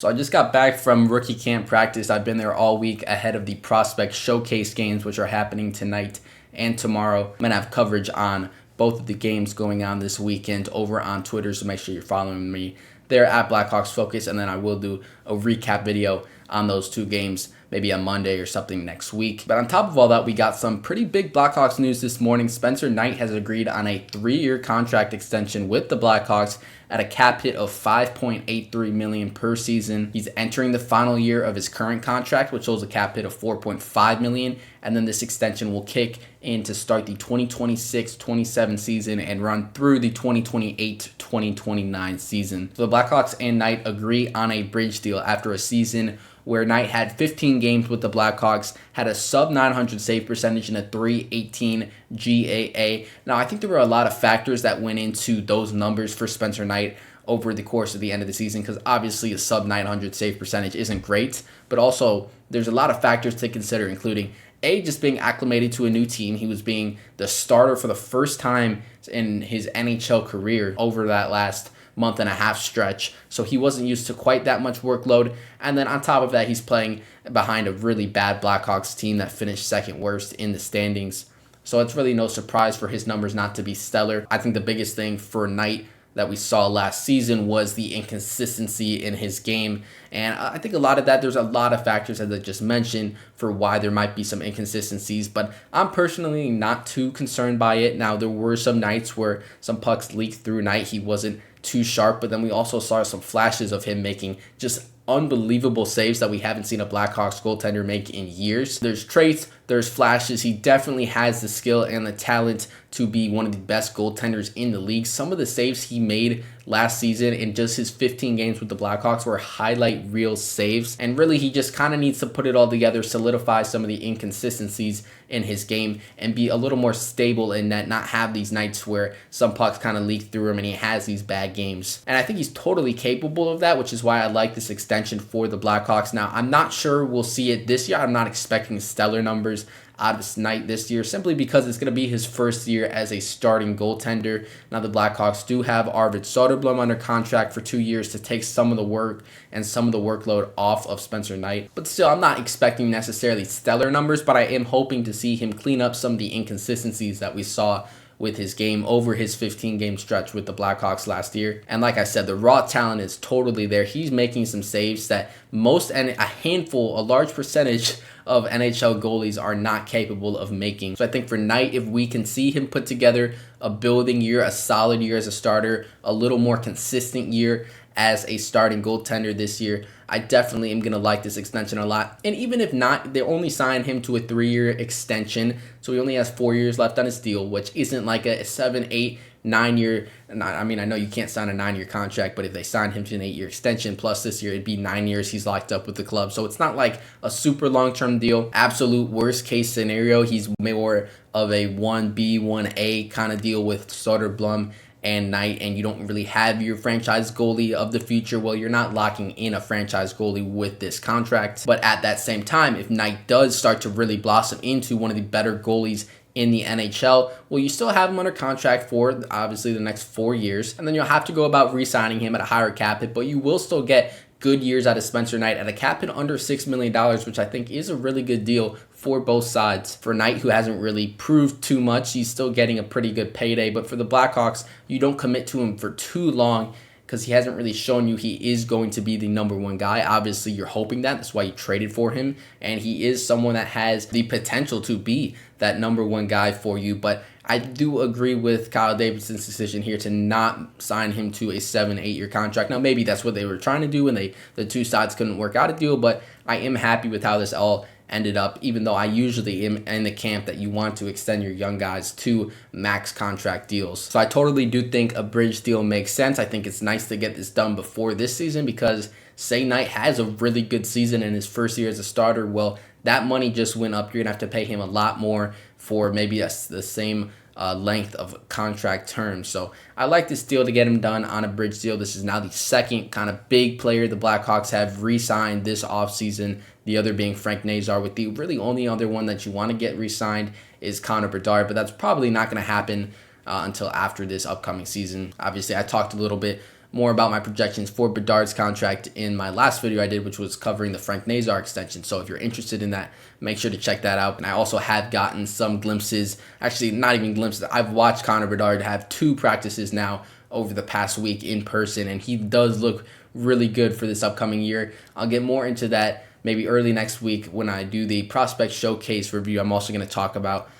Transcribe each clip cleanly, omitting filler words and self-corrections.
So I just got back from rookie camp practice. I've been there all week ahead of the prospect showcase games, which are happening tonight and tomorrow. I'm going to have coverage on both of the games going on this weekend over on Twitter, so make sure you're following me there at Blackhawks Focus, and then I will do a recap video on those two games maybe on Monday or something next week. But on top of all that, we got some pretty big Blackhawks news this morning. Spencer Knight has agreed on a 3-year contract extension with the Blackhawks at a cap hit of $5.83 million per season. He's entering the final year of his current contract, which holds a cap hit of $4.5 million, and then this extension will kick in to start the 2026-27 season and run through the 2028-2029 season. So the Blackhawks and Knight agree on a bridge deal after a season where Knight had 15 games with the Blackhawks, had a sub-900 save percentage and a .318 GAA. Now, I think there were a lot of factors that went into those numbers for Spencer Knight over the course of the end of the season, because obviously a sub-900 save percentage isn't great, but also there's a lot of factors to consider, including just being acclimated to a new team. He was being the starter for the first time in his NHL career over that last month and a half stretch, so he wasn't used to quite that much workload. And then on top of that, he's playing behind a really bad Blackhawks team that finished second worst in the standings, so it's really no surprise for his numbers not to be stellar. I think the biggest thing for Knight that we saw last season was the inconsistency in his game, and I think a lot of that, there's a lot of factors as I just mentioned for why there might be some inconsistencies, but I'm personally not too concerned by it. Now, there were some nights where some pucks leaked through Knight. He wasn't too sharp, but then we also saw some flashes of him making just unbelievable saves that we haven't seen a Blackhawks goaltender make in years. There's traits, there's flashes. He definitely has the skill and the talent to be one of the best goaltenders in the league. Some of the saves he made last season in just his 15 games with the Blackhawks were highlight reel saves, and really he just kind of needs to put it all together, solidify some of the inconsistencies in his game, and be a little more stable in that, not have these nights where some pucks kind of leak through him and he has these bad games. And I think he's totally capable of that, which is why I like this extension for the Blackhawks. Now, I'm not sure we'll see it this year. I'm not expecting stellar numbers out of Knight this year, simply because it's going to be his first year as a starting goaltender. Now, the Blackhawks do have Arvid Soderblom under contract for 2 years to take some of the work and some of the workload off of Spencer Knight. But still, I'm not expecting necessarily stellar numbers, but I am hoping to see him clean up some of the inconsistencies that we saw with his game over his 15-game stretch with the Blackhawks last year. And like I said, the raw talent is totally there. He's making some saves that a large percentage of NHL goalies are not capable of making. So I think for Knight, if we can see him put together a building year, a solid year as a starter, a little more consistent year as a starting goaltender this year, I definitely am going to like this extension a lot. And even if not, they only signed him to a 3-year extension, so he only has 4 years left on his deal, which isn't like a 7, 8, 9-year. I mean, I know you can't sign a 9-year contract, but if they signed him to an 8-year extension plus this year, it'd be 9 years he's locked up with the club. So it's not like a super long-term deal. Absolute worst case scenario, he's more of a 1B, 1A kind of deal with Soderblom and Knight, and you don't really have your franchise goalie of the future. Well, you're not locking in a franchise goalie with this contract. But at that same time, if Knight does start to really blossom into one of the better goalies in the NHL, well, you still have him under contract for obviously the next 4 years, and then you'll have to go about re-signing him at a higher cap hit, but you will still get good years out of Spencer Knight at a cap hit under $6 million, which I think is a really good deal for both sides. For Knight, who hasn't really proved too much, he's still getting a pretty good payday, but for the Blackhawks, you don't commit to him for too long because he hasn't really shown you he is going to be the number one guy. Obviously, you're hoping that. That's why you traded for him, and he is someone that has the potential to be that number one guy for you. But I do agree with Kyle Davidson's decision here to not sign him to a 7, 8-year contract. Now, maybe that's what they were trying to do, and the two sides couldn't work out a deal, but I am happy with how this all ended up, even though I usually am in the camp that you want to extend your young guys to max contract deals. So I totally do think a bridge deal makes sense. I think it's nice to get this done before this season, because say Knight has a really good season in his first year as a starter, well, that money just went up. You're going to have to pay him a lot more for maybe the same length of contract terms. So I like this deal to get him done on a bridge deal. This is now the second kind of big player the Blackhawks have re-signed this offseason, the other being Frank Nazar, with the really only other one that you want to get re-signed is Connor Bedard, but that's probably not going to happen until after this upcoming season. Obviously, I talked a little bit more about my projections for Bedard's contract in my last video I did, which was covering the Frank Nazar extension. So if you're interested in that, make sure to check that out. And I also have gotten some glimpses, actually not even glimpses, I've watched Connor Bedard have 2 practices now over the past week in person, and he does look really good for this upcoming year. I'll get more into that maybe early next week when I do the prospect showcase review. I'm also going to talk about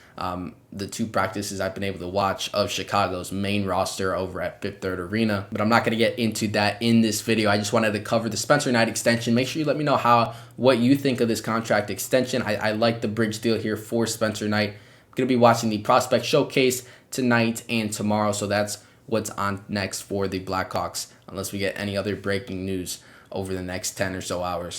the 2 practices I've been able to watch of Chicago's main roster over at Fifth Third Arena. But I'm not going to get into that in this video. I just wanted to cover the Spencer Knight extension. Make sure you let me know what you think of this contract extension. I like the bridge deal here for Spencer Knight. I'm going to be watching the prospect showcase tonight and tomorrow, so that's what's on next for the Blackhawks, unless we get any other breaking news over the next 10 or so hours.